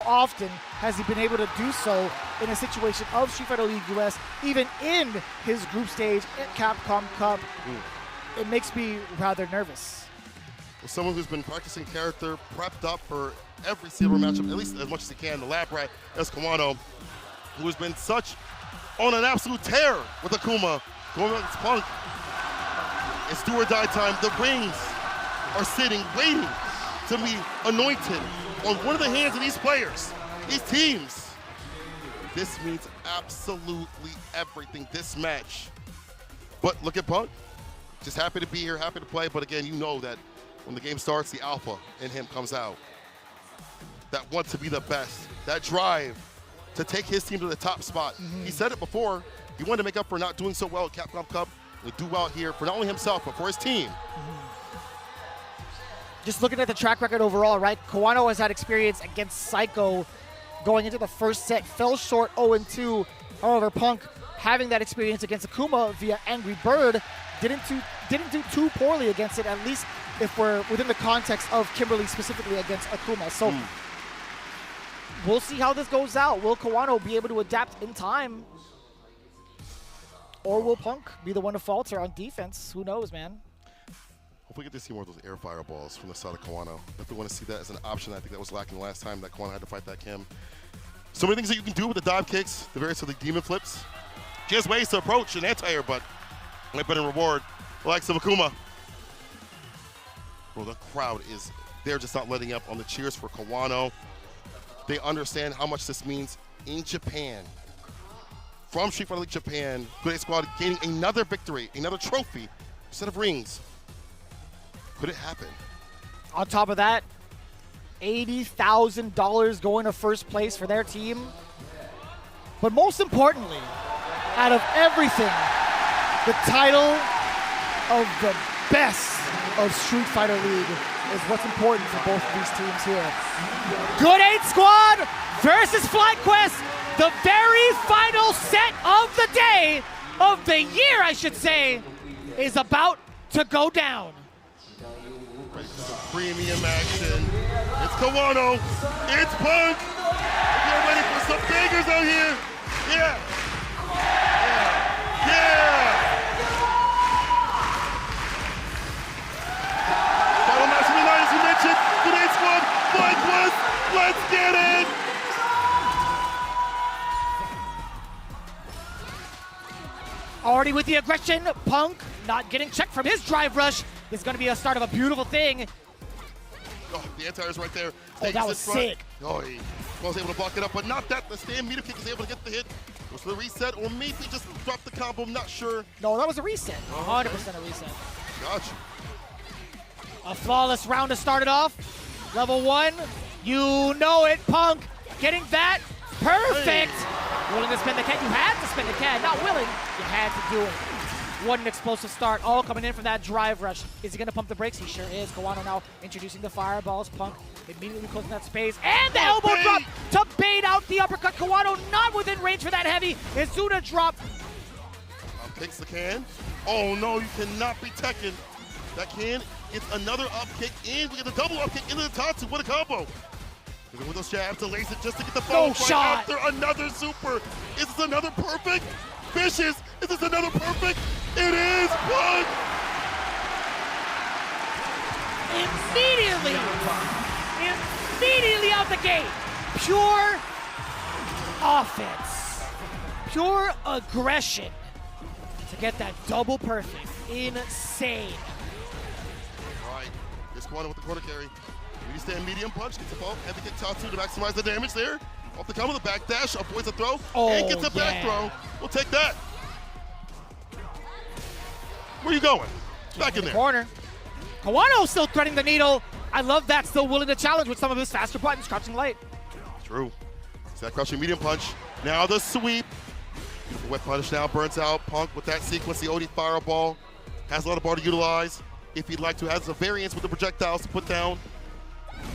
often has he been able to do so in a situation of Street Fighter League US, even in his group stage at Capcom Cup? It makes me rather nervous. Well, someone who's been practicing character, prepped up for every single matchup, at least as much as he can, the lab rat, as KAWANO, who has been on an absolute tear with Akuma, going against Punk. It's do or die time. The rings are sitting, waiting to be anointed on one of the hands of these players, these teams. This means absolutely everything, this match. But look at Punk, just happy to be here, happy to play, but again, you know that when the game starts, the alpha in him comes out. That want to be the best, that drive to take his team to the top spot. He said it before, he wanted to make up for not doing so well at Capcom Cup, and do well here for not only himself, but for his team. Just looking at the track record overall, right? KAWANO has had experience against Psycho going into the first set, fell short 0-2. However, Punk having that experience against Akuma via Angry Bird didn't do too poorly against it, at least if we're within the context of Kimberly specifically against Akuma. So we'll see how this goes out. Will KAWANO be able to adapt in time? Or will Punk be the one to falter on defense? Who knows, man? Hopefully we get to see more of those air fireballs from the side of KAWANO. If we want to see that as an option, I think that was lacking last time that KAWANO had to fight that Kim. So many things that you can do with the dive kicks, the various of the demon flips. Just ways to approach an anti-air, but might better reward the likes of Akuma. Well, the crowd is, they're just not letting up on the cheers for KAWANO. They understand how much this means in Japan. From Street Fighter League Japan, Good A Squad gaining another victory, another trophy, set of rings. Could it happen? On top of that, $80,000 going to first place for their team. But most importantly, out of everything, the title of the best of Street Fighter League is what's important for both of these teams here. Good 8 Squad versus FlyQuest, the very final set of the day, of the year, I should say, is about to go down. Ready for some premium action. It's KAWANO. It's Punk. We're ready for some bangers out here. Yeah. Yeah. Yeah. Final match of the night, as you mentioned. Good 8 Squad. FlyQuest. Let's get it. Already with the aggression, Punk not getting checked from his drive rush. This is going to be a start of a beautiful thing. Oh, the anti-air's right there. Oh, that was sick. Oh, he was able to block it up, but not that. The stand meter kick is able to get the hit. Was the reset, or maybe just drop the combo, I'm not sure. No, that was a reset. 100% a reset. Gotcha. A flawless round to start it off. Level 1, you know it, Punk. Getting that perfect. Hey. Willing to spin the can. You had to spin the can. Not willing. You had to do it. What an explosive start, all coming in from that drive rush. Is he gonna pump the brakes? He sure is. KAWANO now introducing the fireballs. Punk immediately closing that space. And the elbow drop to bait out the uppercut. KAWANO not within range for that heavy. Izuna drop. Takes the can. Oh no, you cannot be teching. That can gets another up kick, and we get a double up kick into the Tatsu. What a combo. With those jabs, delays it just to get the follow right after another super. Is this another perfect? Vicious. Is this another perfect? It is. Punk. Immediately out the gate. Pure offense. Pure aggression to get that double perfect. Insane. All right. Here's KAWANO with the quarter carry. We stand medium punch, gets the ball, heavy kick Tatsu to maximize the damage there. Off the combo, the back dash, avoids the throw, and gets a back throw. We'll take that. Where you going? Back in there. Corner. KAWANO still threading the needle. I love that, still willing to challenge with some of his faster buttons, crouching light. True. See that crouching medium punch. Now the sweep. Beautiful wet punish now, burns out. Punk with that sequence, the OD fireball. Has a lot of bar to utilize. If he'd like to, has a variance with the projectiles to put down.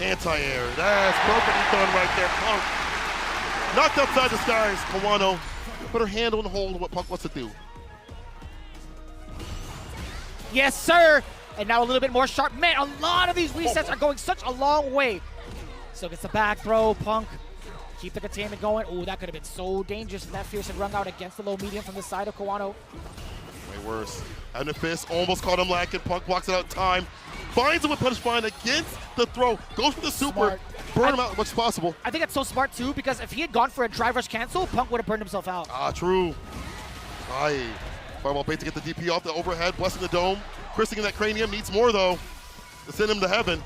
Anti-air. That's perfectly done right there, Punk. Knocked outside the skies. KAWANO put her hand on the hold of what Punk wants to do. Yes, sir. And now a little bit more sharp. Man, a lot of these resets are going such a long way. So gets the back throw. Punk Keep the containment going. Oh, that could have been so dangerous if that Fierce had rung out against the low medium from the side of KAWANO. Way worse. And the fist almost caught him lacking. Punk blocks it out in time. Finds him with punish find against the throw. Goes for the super. Smart. Burn him out as much as possible. I think that's so smart too, because if he had gone for a drive rush cancel, Punk would have burned himself out. Ah, true. Aye. Fireball bait to get the DP off the overhead, blessing the dome. Chrising in that cranium, needs more though to send him to heaven.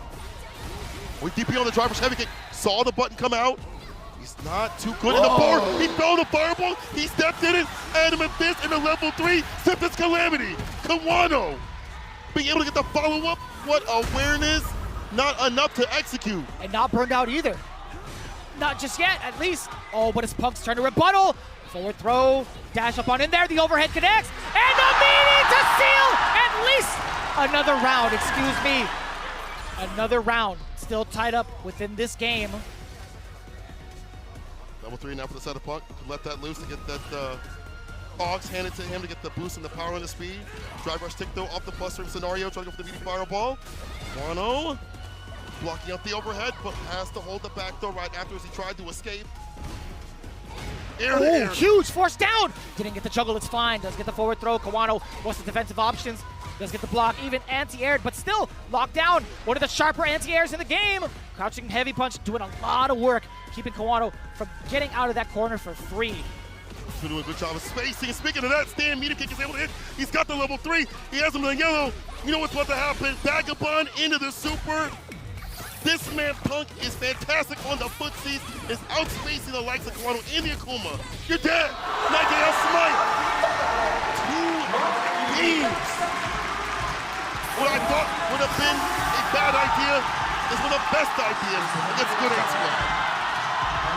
We DP on the driver's heavy kick. Saw the button come out. He's not too good in the board. He fell the fireball. He stepped in it. Adamant fist in the level 3. Symptoms calamity. KAWANO being able to get the follow-up. What awareness. Not enough to execute. And not burned out either. Not just yet, at least. Oh, but it's Punk's turn to rebuttal. Forward throw. Dash up on in there. The overhead connects. And the meaning to seal at least another round. Excuse me. Another round. Still tied up within this game. Level 3 now for the side of Punk. Let that loose to get that Ox handed to him to get the boost and the power and the speed. Drive rush tick though off the plus scenario, trying to go for the meaty fireball. KAWANO blocking up the overhead, but has to hold the back though right after as he tried to escape. Oh, huge force down. Didn't get the juggle, it's fine. Does get the forward throw. KAWANO wants the defensive options. Does get the block, even anti-aired, but still locked down. One of the sharper anti-airs in the game. Crouching heavy punch, doing a lot of work, keeping KAWANO from getting out of that corner for free. He's doing a good job of spacing. Speaking of that, stand medium kick is able to hit. He's got the level 3. He has him in the yellow. You know what's about to happen? Vagabond into the super. This man Punk is fantastic on the footsies. Is outspacing the likes of KAWANO and the Akuma. You're dead. Nightgale smite. 2 teams. What I thought would have been a bad idea is one of the best ideas against good 8 squad.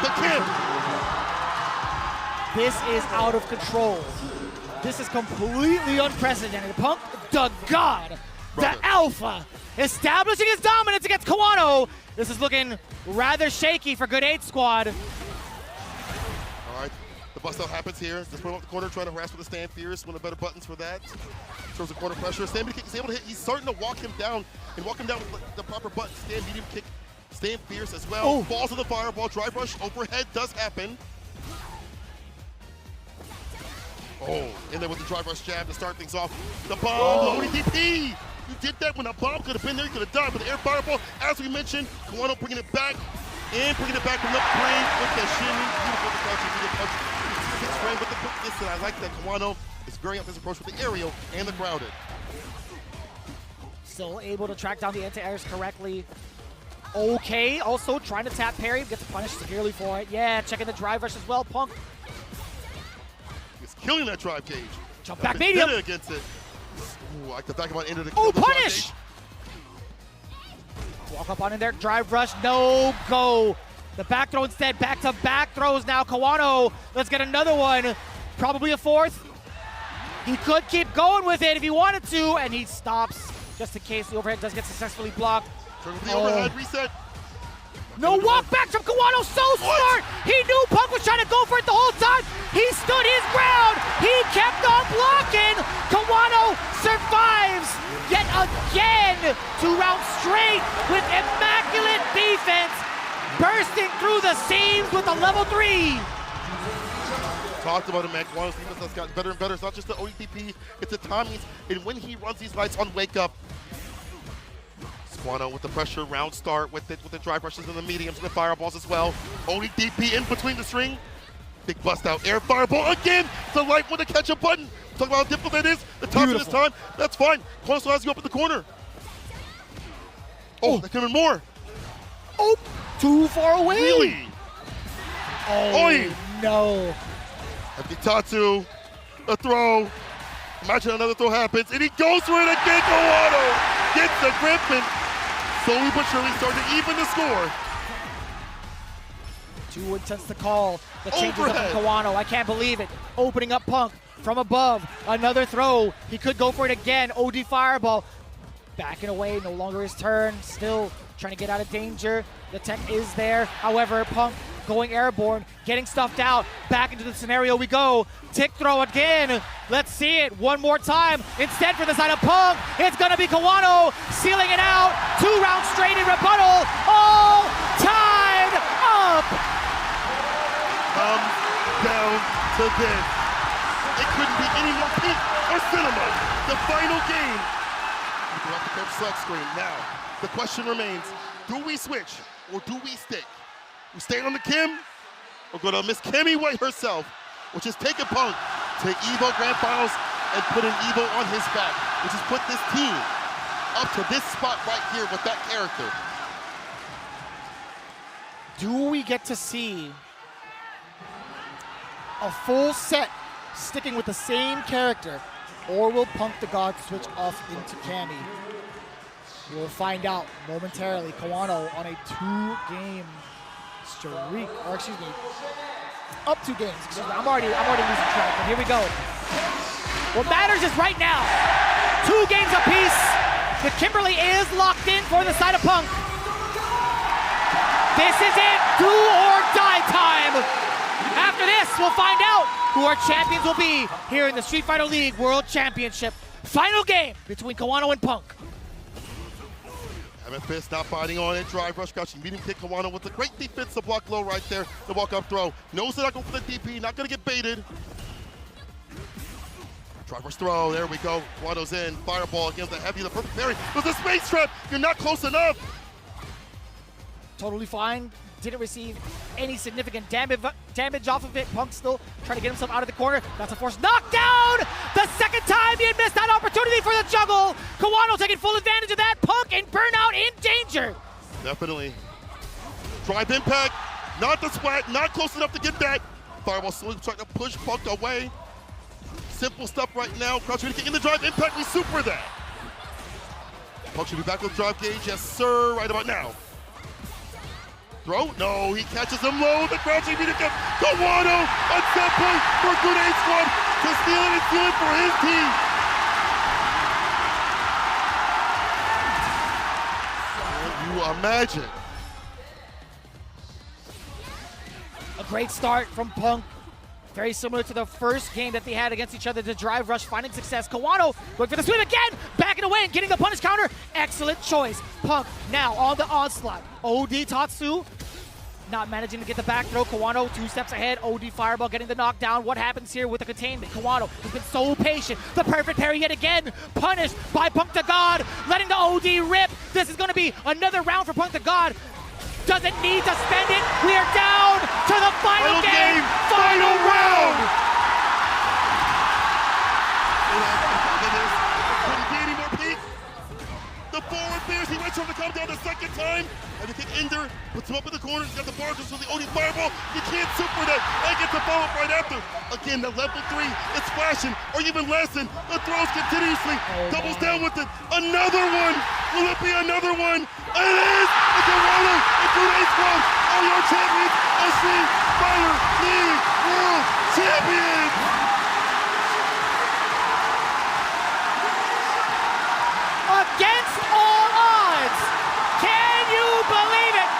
The kid. This is out of control. This is completely unprecedented. Punk, the god, the alpha, establishing his dominance against KAWANO. This is looking rather shaky for good 8 squad. All right, the bust out happens here. Just put him up the corner, trying to harass with the stand fierce. One of the better buttons for that. Throws the corner pressure. Stand medium kick is able to hit. He's starting to walk him down and walk him down with the proper button. Stand medium kick, stand fierce as well. Oh. Falls to the fireball. Drive rush overhead does happen. Oh, in there with the drive rush jab to start things off. The bomb, low DP. You did that when a bomb could have been there. You could have died with the air fireball. As we mentioned, KAWANO bringing it back and bringing it back from the brain with the shimmy. Beautiful the punch. But the quickness, and I like that KAWANO is very up his approach with the aerial and the grounded. Still able to track down the anti-airs correctly. Okay, also trying to tap parry, gets punished severely for it. Yeah, checking the drive rush as well. Punk Killing that drive cage. jump back medium against it. Ooh, I like the back of into the punish! Walk up on in there, drive rush, no go. The back throw instead, back-to-back throws now. KAWANO, let's get another one. Probably a 4th. He could keep going with it if he wanted to, and he stops just in case the overhead does get successfully blocked. The overhead reset. No walk back from KAWANO, so smart! He knew Punk was trying to go for it the whole time. He stood his ground. He kept on blocking. KAWANO survives yet again 2 rounds straight with immaculate defense, bursting through the seams with a level 3. Talked about it, man. KAWANO's defense has gotten better and better. It's not just the ODP, it's the timings, and when he runs these lights on wake up. KAWANO with the pressure, round start with the drive rushes and the mediums and the fireballs as well. Only DP in between the string. Big bust out, air fireball again. The light one to catch a button. Talk about how difficult that is. The top of this time, that's fine. KAWANO still has you up in the corner. Oh, that could have been more. Oh, too far away. Really? Oh, Oy. No. Tatsu, a throw. Imagine another throw happens, and he goes for it again. KAWANO gets the grip and slowly but surely starting to even the score. Too intense to call. The changes up from KAWANO. I can't believe it. Opening up Punk from above. Another throw. He could go for it again. OD fireball. Backing away. No longer his turn. Still trying to get out of danger. The tech is there. However, Punk going airborne, getting stuffed out. Back into the scenario we go. Tick throw again. Let's see it one more time. Instead, for the side of Punk, it's going to be KAWANO sealing it out. 2 rounds straight in rebuttal. All tied up. down to this. It couldn't be any more pink or cinema. The final game. We go off the curve select screen. Now, the question remains, do we switch or do we stick? We stay on the Kim or go to Miss Kimmy White herself, which is taking Punk to EVO Grand Finals and putting EVO on his back, which has put this team up to this spot right here with that character. Do we get to see a full set sticking with the same character, or will Punk the God switch off into Cammy? We will find out momentarily. KAWANO on a 2-game streak, or excuse me, up 2 games. Excuse me. I'm already losing track, but here we go. What matters is right now, 2 games apiece. The Kimberly is locked in for the side of Punk. This is it, do or die time. After this, we'll find out who our champions will be here in the Street Fighter League World Championship. Final game between KAWANO and Punk. Fist not fighting on it, drive rush crouching, medium kick KAWANO with a great defensive block low right there. The walk up throw, knows that I go for the DP, not gonna get baited. Drive rush throw, there we go. KAWANO's in, fireball against the heavy, the perfect parry. There's a space trap, you're not close enough. Totally fine. Didn't receive any significant damage off of it. Punk still trying to get himself out of the corner. That's a forced knockdown! The second time he had missed that opportunity for the juggle. KAWANO taking full advantage of that. Punk and Burnout in danger. Definitely. Drive impact, not the splat, not close enough to get that. Fireball slowly trying to push Punk away. Simple stuff right now. Crouch kick in the drive impact, we super that. Punk should be back with drive gauge, yes sir, right about now. Throw? No, he catches him low. The crouching medium kick. KAWANO on set point for Grande squad to steal it and steal it for his team. Can you imagine? A great start from Punk. Very similar to the first game that they had against each other, the drive rush, finding success. KAWANO going for the sweep again, backing away and getting the punish counter. Excellent choice. Punk now on the onslaught. OD Tatsu not managing to get the back throw. KAWANO 2 steps ahead. OD fireball getting the knockdown. What happens here with the containment? KAWANO has been so patient. The perfect parry yet again. Punished by Punk the God, letting the OD rip. This is going to be another round for Punk the God. Doesn't need to spend it. We are down to the final game. Final round. Couldn't be any more peak. The forward bears, he waits for him to come down the second time. And the kick Ender puts him up in the corner. He's got the bar just for the OD fireball. You can't super that and get the follow-up right after. Again, the level 3, it's flashing, or even less than. The throws continuously. Doubles down with it. Another one. Will it be another one? And it is! It's KAWANO and Grande squad are your champions of Street Fighter League World Champions! Against all odds. Can you believe it?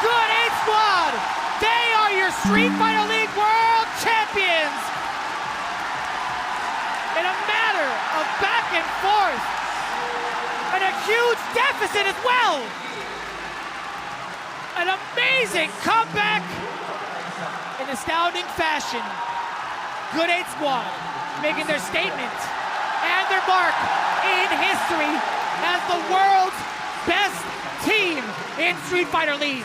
Grande squad. They are your Street Fighter League World Champions. In a matter of back and forth. And a huge deficit as well. An amazing comeback in astounding fashion. Grande squad making their statement and their mark in history as the world's best team in Street Fighter League.